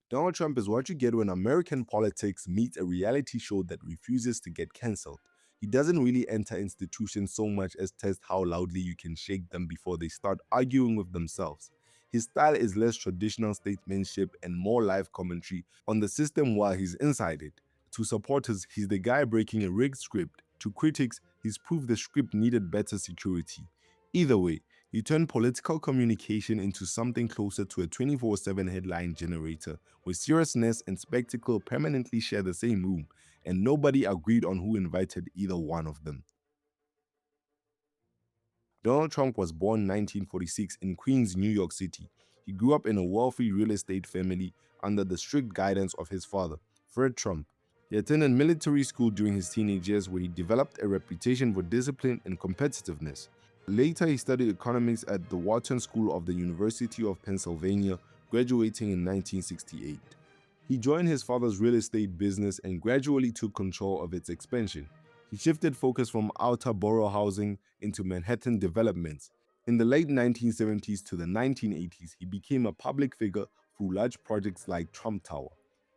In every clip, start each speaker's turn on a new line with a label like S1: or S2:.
S1: Donald Trump is what you get when American politics meets a reality show that refuses to get cancelled. He doesn't really enter institutions so much as test how loudly you can shake them before they start arguing with themselves. His style is less traditional statesmanship and more live commentary on the system while he's inside it. To supporters, he's the guy breaking a rigged script. To critics, he's proved the script needed better security. Either way, he turned political communication into something closer to a 24/7 headline generator, where seriousness and spectacle permanently share the same room, and nobody agreed on who invited either one of them. Donald Trump was born 1946 in Queens, New York City. He grew up in a wealthy real estate family under the strict guidance of his father, Fred Trump. He attended military school during his teenage years where he developed a reputation for discipline and competitiveness. Later, he studied economics at the Wharton School of the University of Pennsylvania, graduating in 1968. He joined his father's real estate business and gradually took control of its expansion. He shifted focus from outer borough housing into Manhattan developments. In the late 1970s to the 1980s, he became a public figure through large projects like Trump Tower.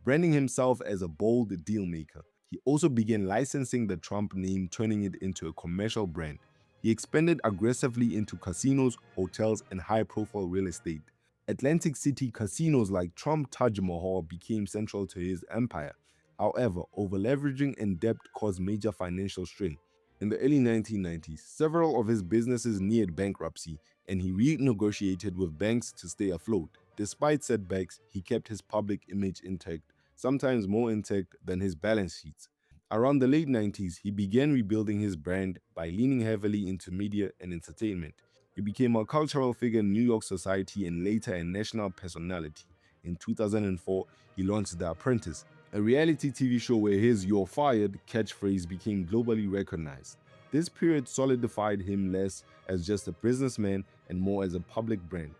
S1: Branding himself as a bold dealmaker, he also began licensing the Trump name, turning it into a commercial brand. He expanded aggressively into casinos, hotels, and high-profile real estate. Atlantic City casinos like Trump Taj Mahal became central to his empire. However, over-leveraging and debt caused major financial strain. In the early 1990s, several of his businesses neared bankruptcy, and he renegotiated with banks to stay afloat. Despite setbacks, he kept his public image intact, sometimes more intact than his balance sheets. Around the late 90s, he began rebuilding his brand by leaning heavily into media and entertainment. He became a cultural figure in New York society and later a national personality. In 2004, he launched The Apprentice, a reality TV show where his "You're fired" catchphrase became globally recognized. This period solidified him less as just a businessman and more as a public brand.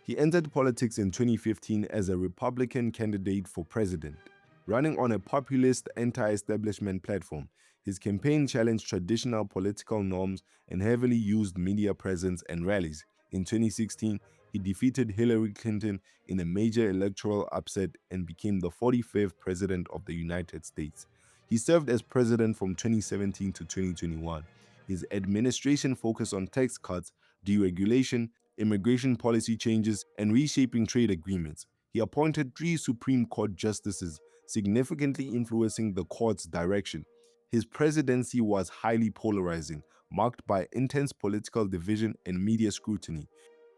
S1: He entered politics in 2015 as a Republican candidate for president. Running on a populist anti-establishment platform, his campaign challenged traditional political norms and heavily used media presence and rallies. In 2016, he defeated Hillary Clinton in a major electoral upset and became the 45th president of the United States. He served as president from 2017 to 2021. His administration focused on tax cuts, deregulation, immigration policy changes, and reshaping trade agreements. He appointed 3 Supreme Court justices, significantly influencing the court's direction. His presidency was highly polarizing, marked by intense political division and media scrutiny.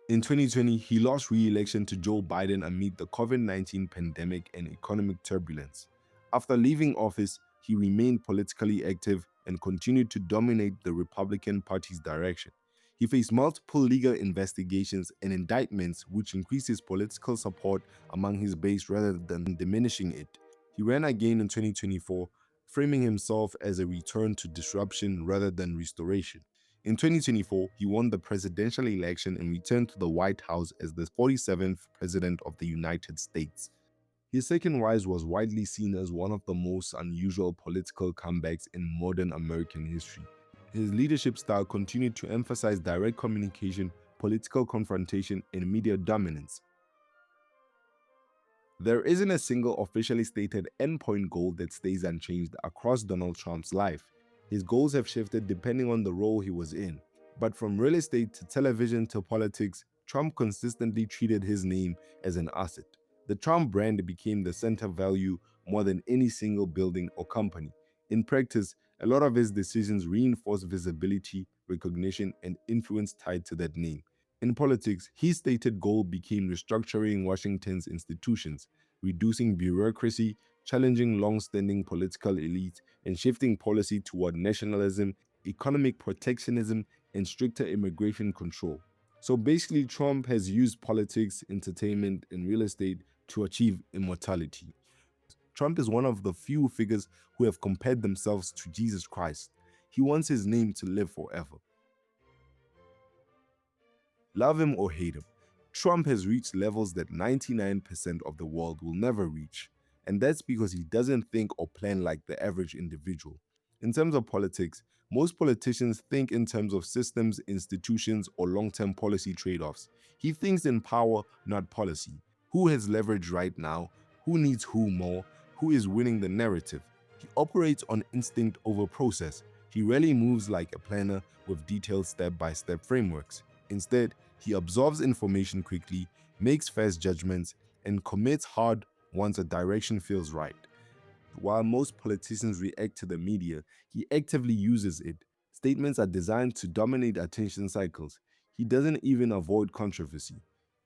S1: In 2020, he lost re-election to Joe Biden amid the COVID-19 pandemic and economic turbulence. After leaving office, he remained politically active and continued to dominate the Republican Party's direction. He faced multiple legal investigations and indictments, which increased his political support among his base rather than diminishing it. He ran again in 2024, framing himself as a return to disruption rather than restoration. In 2024, he won the presidential election and returned to the White House as the 47th President of the United States. His second rise was widely seen as one of the most unusual political comebacks in modern American history. His leadership style continued to emphasize direct communication, political confrontation, and media dominance. There isn't a single officially stated endpoint goal that stays unchanged across Donald Trump's life. His goals have shifted depending on the role he was in. But from real estate to television to politics, Trump consistently treated his name as an asset. The Trump brand became the center value more than any single building or company. In practice, a lot of his decisions reinforce visibility, recognition, and influence tied to that name. In politics, his stated goal became restructuring Washington's institutions, reducing bureaucracy, challenging long-standing political elites, and shifting policy toward nationalism, economic protectionism, and stricter immigration control. So basically, Trump has used politics, entertainment, and real estate to achieve immortality. Trump is one of the few figures who have compared themselves to Jesus Christ. He wants his name to live forever. Love him or hate him, Trump has reached levels that 99% of the world will never reach. And that's because he doesn't think or plan like the average individual. In terms of politics, most politicians think in terms of systems, institutions, or long-term policy trade-offs. He thinks in power, not policy. Who has leverage right now? who needs who more, who is winning the narrative. He operates on instinct over process. He rarely moves like a planner with detailed step-by-step frameworks. Instead, he absorbs information quickly, makes fast judgments, and commits hard once a direction feels right. While most politicians react to the media, he actively uses it. Statements are designed to dominate attention cycles. He doesn't even avoid controversy.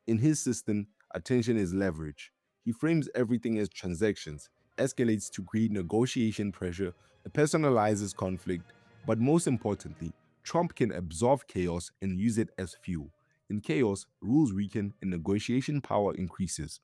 S1: In his system, attention is leverage. He frames everything as transactions, escalates to create negotiation pressure, personalizes conflict, but most importantly, Trump can absorb chaos and use it as fuel. In chaos, rules weaken and negotiation power increases.